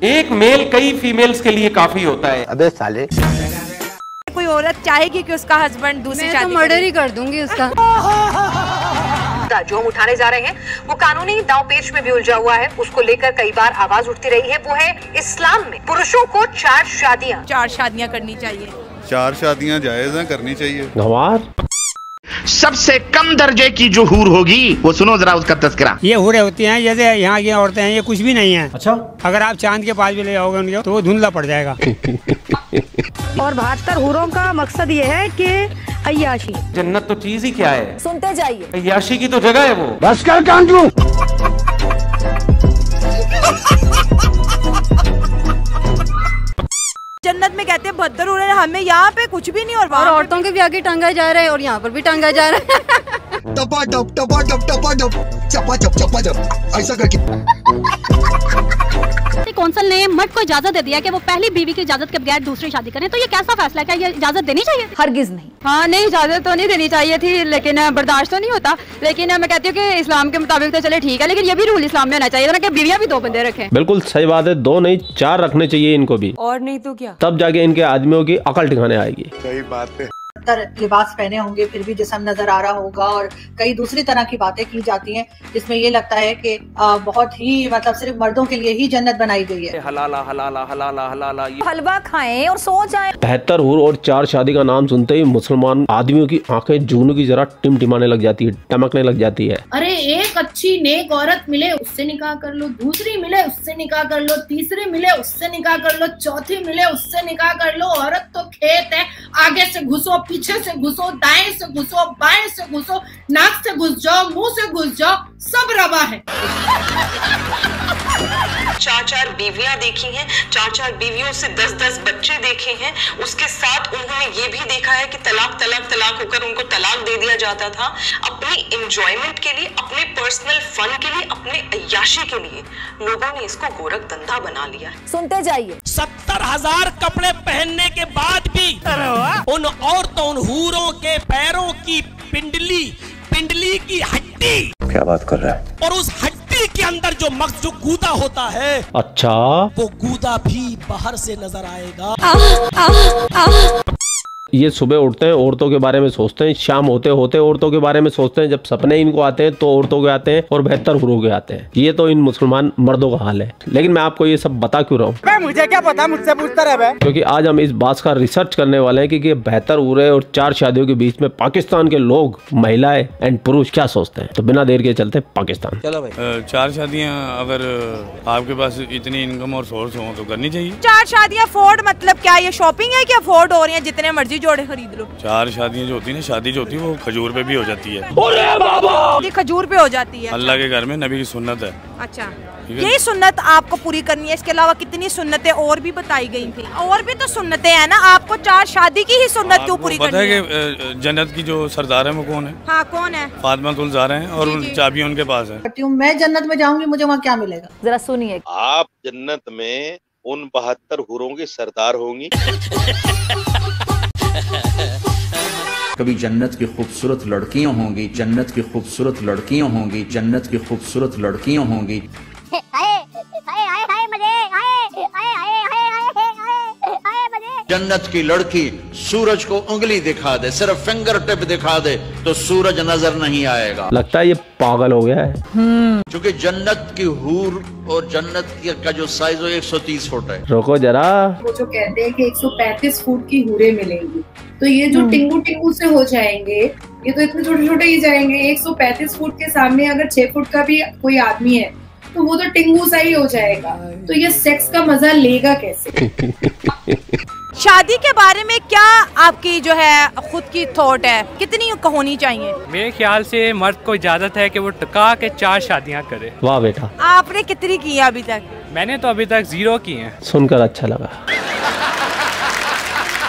एक मेल कई फीमेल्स के लिए काफी होता है। अबे साले, कोई औरत चाहेगी कि उसका हस्बैंड दूसरी शादी, तो मर्डर ही कर दूंगी उसका। जो हम उठाने जा रहे हैं वो कानूनी दांवपेच में भी उलझा हुआ है, उसको लेकर कई बार आवाज उठती रही है। वो है इस्लाम में पुरुषों को 4 शादियां करनी चाहिए। 4 शादियां जायज हैं, करनी चाहिए। गंवार सबसे कम दर्जे की जो हूर होगी वो सुनो जरा उसका तस्करा। ये हूरें होती हैं जैसे यहाँ की औरतें हैं, ये कुछ भी नहीं है। अच्छा, अगर आप चांद के पास भी ले जाओगे उनके तो वो धुंधला पड़ जाएगा। और 72 हूरों का मकसद ये है कि अय्याशी। जन्नत तो चीज ही क्या है, सुनते जाइए। अय्याशी की तो जगह है वो। बस कर कांटू। जन्नत में कहते हैं 72 हूरें, हमें यहाँ पे कुछ भी नहीं। और औरतों के भी आगे टांगा जा रहा है और यहाँ पर भी टांगा जा रहा है। टपा टप टपा टप टपा टप चपा चप चपा चप ऐसा करके। कौंसिल ने मर्द को इजाजत दे दिया कि वो पहली बीवी की इजाजत के बगैर दूसरी शादी करें, तो ये कैसा फैसला है? क्या ये इजाजत देनी चाहिए? हरगिज नहीं। हाँ नहीं, इजाजत तो नहीं देनी चाहिए थी, लेकिन बर्दाश्त तो नहीं होता। लेकिन मैं कहती हूँ कि इस्लाम के मुताबिक तो चले ठीक है, लेकिन ये भी रूल इस्लाम में होना चाहिए ना कि बीवियां भी 2 बंदे रखें। बिल्कुल सही बात है, 2 नहीं 4 रखने चाहिए इनको भी। और नहीं तो क्या, तब जाके इनके आदमियों की अकल ठिकाने आएगी। सही बात है। लिबास पहने होंगे फिर भी जिस्म नजर आ रहा होगा, और कई दूसरी तरह की बातें की जाती हैं जिसमें ये लगता है कि बहुत ही मतलब सिर्फ मर्दों के लिए ही जन्नत बनाई गई है। हलाला हलाला हलाला हलाला। हलवा खाएं और सो जाएं। 72 हूर और 4 शादी का नाम सुनते ही मुसलमान आदमियों की आंखें जुगनू की जरा टिमटिमाने लग जाती है, टमकने लग जाती है। अरे एक अच्छी नेक औरत मिले उससे निकाह कर लो, दूसरी मिले उससे निकाह कर लो, तीसरी मिले उससे निकाह कर लो, चौथी मिले उससे निकाह कर लो। औरत तो खेत है, आगे से घुसो, पीछे से घुसो, दाएं से घुसो, बाएं से घुसो, नाक से घुस जाओ, मुंह से घुस जाओ, सब रवा है। 4 बीवियां देखी हैं, 4 बीवियों से 10 बच्चे देखे हैं। उसके साथ उन्होंने ये भी देखा है कि तलाक तलाक तलाक होकर उनको तलाक दे दिया जाता था। अपनी एंजॉयमेंट के लिए, अपने पर्सनल फन के लिए, अपने अय्याशी के लिए लोगों ने इसको गोरख धंधा बना लिया है। सुनते जाइए। 70,000 कपड़े पहनने के बाद भी उन औरतों, उन हूरों के पैरों की पिंडली की हड्डी, क्या बात कर रहा है, और उस हड्डी के अंदर जो मग़ज़ जो गूदा होता है, अच्छा वो गूदा भी बाहर से नजर आएगा। ये सुबह उठते हैं औरतों के बारे में सोचते हैं, शाम होते होते औरतों के बारे में सोचते हैं, जब सपने इनको आते हैं तो औरतों के आते हैं और 72 हुरों के आते हैं। ये तो इन मुसलमान मर्दों का हाल है। लेकिन मैं आपको ये सब बता क्यों रहा हूँ? मुझे क्या पता, मुझसे पूछता रहे। क्योंकि आज हम इस बात का रिसर्च करने वाले हैं कि 72 हुरें और 4 शादियों के बीच में पाकिस्तान के लोग, महिलाएं एंड पुरुष क्या सोचते हैं। तो बिना देर के चलते पाकिस्तान। चलो भाई, 4 शादियाँ अगर आपके पास इतनी इनकम और सोर्स हो तो करनी चाहिए। 4 शादियां अफोर्ड मतलब क्या, ये शॉपिंग है कि अफोर्ड हो रही है? जितने मर्जी जोड़े खरीद लो। 4 शादियाँ जो होती है ना, शादी जो होती है वो खजूर पे भी हो जाती है। अरे बाबा, ये खजूर पे हो जाती है। अल्लाह के घर में नबी की सुन्नत है। अच्छा, यही सुन्नत आपको पूरी करनी है। इसके अलावा कितनी सुन्नतें और भी बताई गई थी? और भी तो सुन्नतें हैं ना, आपको 4 शादी की ही सुन्नत क्यों पूरी करनी है? पता है कि जन्नत की जो सरदार है वो कौन है? हाँ, कौन है? फातिमा तुल ज़हरा हैं और चाबियां उनके पास है। मैं जन्नत में जाऊंगी, मुझे वहाँ क्या मिलेगा? जरा सुनिए। आप जन्नत में उन 72 हुरों की सरदार होंगी। कभी जन्नत की खूबसूरत लड़कियां होंगी, जन्नत की खूबसूरत लड़कियां होंगी, जन्नत की खूबसूरत लड़कियां होंगी। जन्नत की लड़की सूरज को उंगली दिखा दे, सिर्फ फिंगर टिप दिखा दे तो सूरज नजर नहीं आएगा। लगता है ये पागल हो गया है। क्योंकि जन्नत की हूर और जन्नत का जो साइज है 130 फुट है। रोको जरा, वो जो कहते हैं कि 135 फुट की हूरें मिलेंगी, तो ये जो टिंगू से हो जाएंगे, ये तो इतने छोटे छोटे ही जाएंगे। 135 फुट के सामने अगर 6 फुट का भी कोई आदमी है तो वो तो टिंगू सा ही हो जाएगा। तो ये सेक्स का मजा लेगा कैसे? शादी के बारे में क्या आपकी जो है खुद की थॉट है, कितनी होनी चाहिए? मेरे ख्याल से मर्द को इजाजत है कि वो टका के 4 शादियाँ करे। वाह बेटा, आपने कितनी की है अभी तक? मैंने तो अभी तक 0 की हैं। सुनकर अच्छा लगा।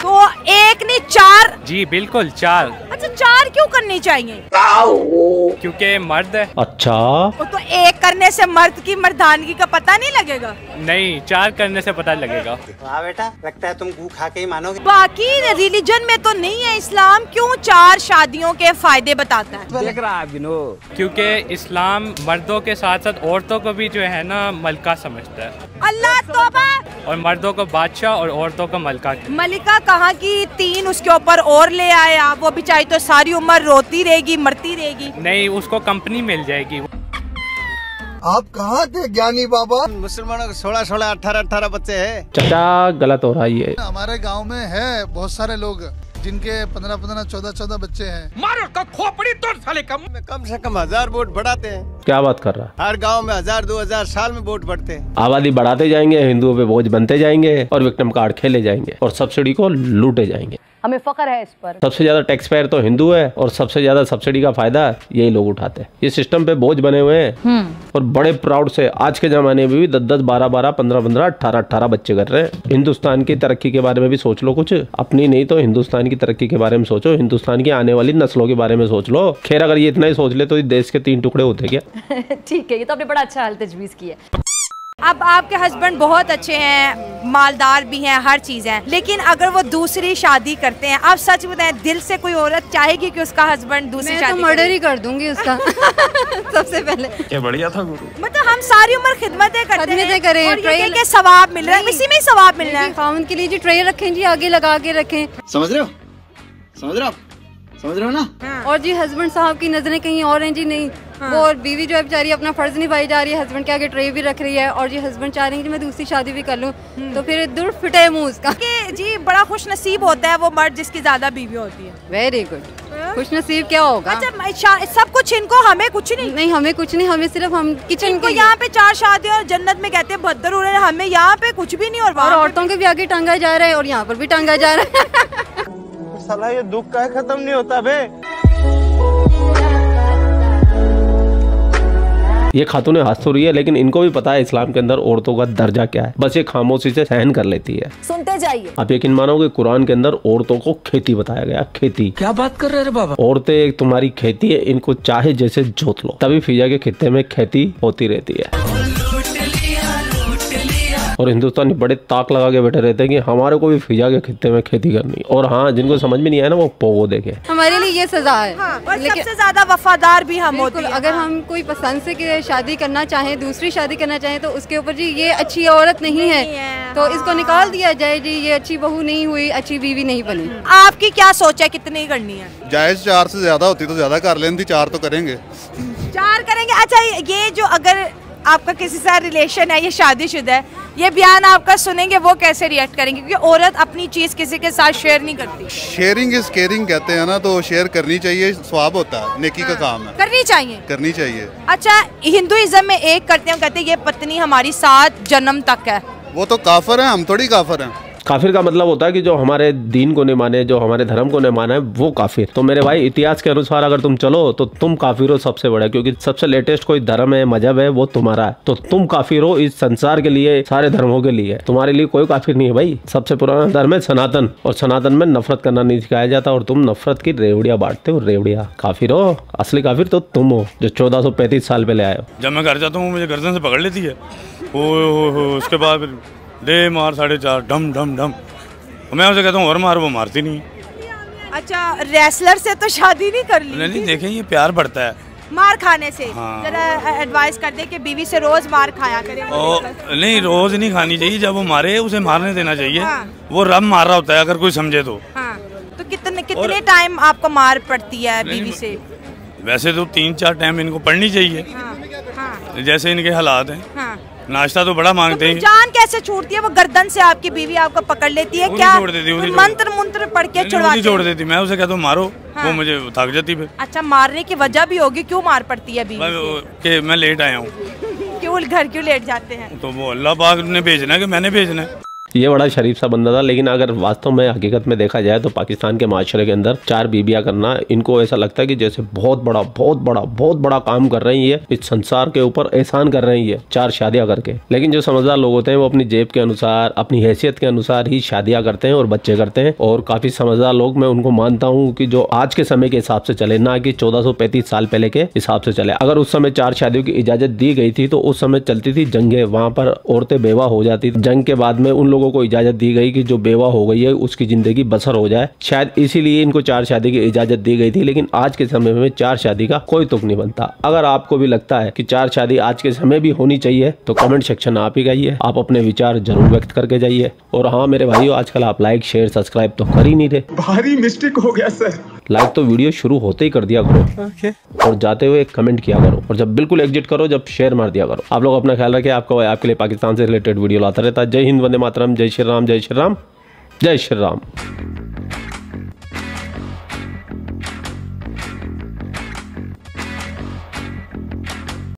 तो 1 नहीं 4? जी बिल्कुल 4। अच्छा, 4 क्यों करनी चाहिए? क्योंकि मर्द है। अच्छा, तो 1 करने से मर्द की मर्दानगी का पता नहीं लगेगा? नहीं, 4 करने से पता लगेगा। वाह बेटा, लगता है तुम गू खा के ही मानोगे। बाकी रिलीजन में तो नहीं है। इस्लाम क्यों 4 शादियों के फायदे बताता है? लग रहा है क्योंकि इस्लाम मर्दों के साथ साथ औरतों को भी जो है ना मलका समझता है। अल्लाह तौबा और मर्दों को बादशाह और औरतों को मलका। मलिका कहाँ की 3 उसके ऊपर और ले आए आप, वो बेचारी तो सारी उम्र रोती रहेगी, मरती रहेगी। नहीं, उसको कंपनी मिल जाएगी। आप कहाँ थे ज्ञानी बाबा? मुसलमानों के 16-16, 18-18 बच्चे हैं। चाचा गलत हो रहा है ये। हमारे गांव में है बहुत सारे लोग जिनके 15-15, 14-14 बच्चे हैं। मारो का खोपड़ी तोड़ साले कम से कम 1000 वोट बढ़ाते हैं। क्या बात कर रहा है? हर गांव में 1000-2000 साल में वोट बढ़ते हैं। आबादी बढ़ाते जाएंगे, हिंदुओं पे बोझ बनते जाएंगे और विक्टिम कार्ड खेले जाएंगे और सब्सिडी को लूटे जाएंगे। हमें फख्र है इस पर। सबसे ज्यादा टैक्स पेयर तो हिंदू है और सबसे ज्यादा सब्सिडी का फायदा यही लोग उठाते हैं। ये सिस्टम पे बोझ बने हुए हैं और बड़े प्राउड से आज के जमाने में भी 10-10, 12-12, 15-15, 18-18 बच्चे कर रहे हैं। हिंदुस्तान की तरक्की के बारे में भी सोच लो कुछ, अपनी नहीं तो हिंदुस्तान की तरक्की के बारे में सोचो, हिंदुस्तान की आने वाली नस्लों के बारे में सोच लो। खैर अगर ये इतना ही सोच ले तो इस देश के 3 टुकड़े होते क्या? ठीक है, ये तो आपने बड़ा अच्छा हाल तजवीज़ किया। अब आपके हस्बैंड बहुत अच्छे हैं, मालदार भी हैं, हर चीज है, लेकिन अगर वो दूसरी शादी करते हैं, आप सच बताएं दिल से कोई औरत चाहेगी कि उसका हस्बैंड दूसरी शादी? मैं तो मर्डर ही कर दूंगी उसका सबसे पहले। क्या बढ़िया था गुरु। मतलब हम सारी उम्र खिदमतें करते हैं करें और ये के सवाब मिल रहा है, इसी में ही सवाब मिल रहा है। खामन के लिए जी ट्रे रखें जी, आगे लगा के रखें। समझ रहे हो? समझ रहे हो ना? और जी हस्बैंड साहब की नजरें कहीं और हैं जी, नहीं वो और बीवी जो है बेचारी अपना फर्ज निभाई जा रही है, हस्बैंड के आगे ट्रे भी रख रही है और जी हस्बैंड चाह रहे हैं कि मैं दूसरी शादी भी कर लूं, तो फिर दूर फिटे मुंह उसका। जी बड़ा खुश नसीब होता है वो मर्द जिसकी ज्यादा बीवी होती है। Very good. खुश नसीब क्या होगा? अच्छा सब कुछ इनको, हमें कुछ नहीं? नहीं हमें कुछ नहीं, हमें सिर्फ हम किचन को यहाँ पे 4 शादी और जन्नत में कहते हैं बदतर हो रहे हैं, हमें यहाँ पे कुछ भी नहीं। और औरतों के भी आगे टांगा जा रहा है और यहाँ पर भी टांगा जा रहा है। साला ये दुख का खत्म नहीं होता बे। ये खातूने हंस तो रही है लेकिन इनको भी पता है इस्लाम के अंदर औरतों का दर्जा क्या है, बस ये खामोशी से सहन कर लेती है। सुनते जाइए। आप यकीन मानोगे कुरान के अंदर औरतों को खेती बताया गया। खेती क्या बात कर रहे हैं बाबा? औरतें तुम्हारी खेती है, इनको चाहे जैसे जोत लो, तभी फिजा के खित्ते में खेती होती रहती है। और हिंदुस्तानी बड़े ताक लगा के बैठे रहते हैं कि हमारे को भी फिजा के खित्ते में खेती करनी। और हाँ, जिनको समझ में नहीं आया ना वो पोगो देखे। हमारे लिए ये सजा है। और सबसे ज्यादा वफादार भी हम होते हैं। अगर हम कोई पसंद से शादी करना चाहें, दूसरी शादी करना चाहें, तो उसके ऊपर जी ये अच्छी औरत नहीं है तो इसको निकाल दिया जाए जी, ये अच्छी बहू नहीं हुई, अच्छी बीवी नहीं बनी। आपकी क्या सोच है, कितनी करनी है? जायज 4 से ज्यादा होती तो ज्यादा कर लेती, 4 तो करेंगे। 4 करेंगे। अच्छा ये जो अगर आपका किसी से रिलेशन है, ये शादीशुदा है, ये बयान आपका सुनेंगे वो कैसे रिएक्ट करेंगे? क्योंकि औरत अपनी चीज किसी के साथ शेयर नहीं करती। शेयरिंग इज केयरिंग कहते हैं ना, तो शेयर करनी चाहिए, स्वाब होता है, नेकी का काम है, करनी चाहिए। अच्छा हिंदुइज्म में एक करते हैं, कहते हैं ये पत्नी हमारी 7 जन्म तक है। वो तो काफिर है, हम थोड़ी काफिर हैं। काफिर का मतलब होता है कि जो हमारे दीन को नहीं माने, जो हमारे धर्म को नहीं माना है, वो काफिर। तो मेरे भाई इतिहास के अनुसार अगर तुम चलो तो तुम काफिर हो सबसे बड़ा, क्योंकि सबसे लेटेस्ट कोई धर्म है, मजहब है, वो तुम्हारा है। तो तुम काफिर हो इस संसार के लिए, सारे धर्मों के लिए। तुम्हारे लिए कोई काफिर नहीं है भाई। सबसे पुराना धर्म है सनातन, और सनातन में नफरत करना नहीं सिखाया जाता, और तुम नफरत की रेवड़िया बांटते हो। रेवड़िया काफिर हो, असली काफिर तो तुम हो जो 1435 साल पहले आए हो। जब मैं घर जाता हूँ मुझे गर्दन से पकड़ लेती है, उसके बाद दे मार 4.5 डम डम डम। मैं उसे कहता हूँ और मार, वो मारती नहीं। अच्छा रेसलर से तो शादी नहीं कर ली? नहीं, देखें ये प्यार बढ़ता है मार खाने से। हाँ। जरा एडवाइस कर दे कि बीवी से रोज मार खाया करे। नहीं रोज नहीं खानी चाहिए, जब वो मारे उसे मारने देना चाहिए। हाँ। वो रब मार रहा होता है अगर कोई समझे तो। हाँ। तो कितने टाइम आपको मार पड़ती है बीवी से? वैसे तो 3-4 टाइम इनको पढ़नी चाहिए। हाँ। जैसे इनके हालात हैं। हाँ। नाश्ता तो बड़ा मांगते हैं। जान कैसे छूटती है? वो गर्दन से आपकी बीवी आपको पकड़ लेती है क्या? मंत्र पढ़ के छुड़वाती? छोड़ देती। मैं उसे कहता हूँ मारो। हाँ। वो मुझे थक जाती फिर। अच्छा मारने की वजह भी होगी, क्यों मार पड़ती है बीवी कि मैं लेट आया हूँ। क्यों घर क्यों लेट जाते हैं? तो वो अल्लाह पाक ने भेजना है कि मैंने भेजना है। ये बड़ा शरीफ सा बंदा था, लेकिन अगर वास्तव में हकीकत में देखा जाए तो पाकिस्तान के माशरे के अंदर 4 बीबियां करना, इनको ऐसा लगता है कि जैसे बहुत बड़ा काम कर रही है, इस संसार के ऊपर एहसान कर रही है 4 शादियां करके। लेकिन जो समझदार लोग होते हैं वो अपनी जेब के अनुसार, अपनी हैसियत के अनुसार ही शादियां करते हैं और बच्चे करते हैं। और काफी समझदार लोग मैं उनको मानता हूँ कि जो आज के समय के हिसाब से चले, ना कि 1435 साल पहले के हिसाब से चले। अगर उस समय 4 शादियों की इजाजत दी गई थी तो उस समय चलती थी जंगें, वहाँ पर औरतें बेवा हो जाती। जंग के बाद में उन लोगों को इजाजत दी गई कि जो बेवा हो गई है उसकी जिंदगी बसर हो जाए, शायद इसीलिए इनको 4 शादी की इजाजत दी गई थी। लेकिन आज के समय में 4 शादी का कोई तुक नहीं बनता। अगर आपको भी लगता है कि 4 शादी आज के समय भी होनी चाहिए तो कमेंट सेक्शन आप ही जाइए, आप अपने विचार जरूर व्यक्त करके जाइए। और हाँ मेरे भाइयों, आजकल आप लाइक शेयर सब्सक्राइब तो कर ही नहीं रहे। भारी मिस्टेक हो गया सर। लाइक तो वीडियो शुरू होते ही कर दिया करो और जाते हुए एक कमेंट किया करो, और जब बिल्कुल एग्जिट करो जब शेयर मार दिया करो। आप लोग अपना ख्याल रखें। आपको आपके लिए पाकिस्तान से रिलेटेड वीडियो लाता रहता है। जय हिंद, वंदे मातरम, जय श्री राम, जय श्री राम, जय श्री राम।